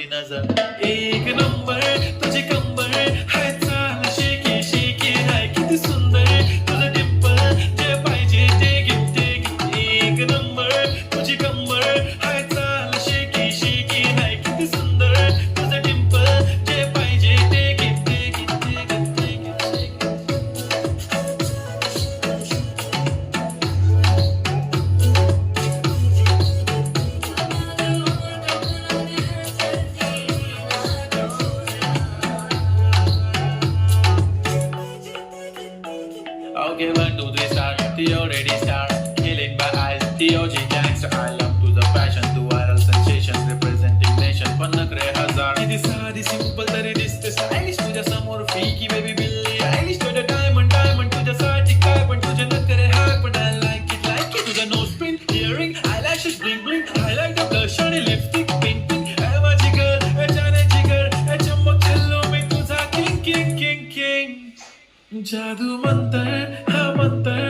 तुझी नजर एक नंबर तुझी कंबर हाय चाल शेकी शेकी हाय किती सुंदर तुझं डिंपल जे पाहिजे ते गिफ्ट एक नंबर तुझी कंबर हाय चाल शेकी शेकी हाय किती सुंदर तुझं डिंपल जे पाहिजे ते Okay, 1, 2, 3, start. The already start. Killing my eyes. The OG gangster. I love to the passion, to viral sensations, representing nation. पन्नकरे हजार. किती साधी simple तरी दिसते stylish. तुझ्या समोर freaky baby Billie Eilish. तुझ्या diamond तुझ्यासाठी काय पण तुझे नखरे हाय पण I like it. तुझा nose pin, earring, eyelashes, bling bling, highlight the blush आणि lipstick, pink pink. ऐ माझी girl, ऐ जाने जिगर, ऐ चमक चलो मी तुझा king king king king. जादू मंतर हा मंतर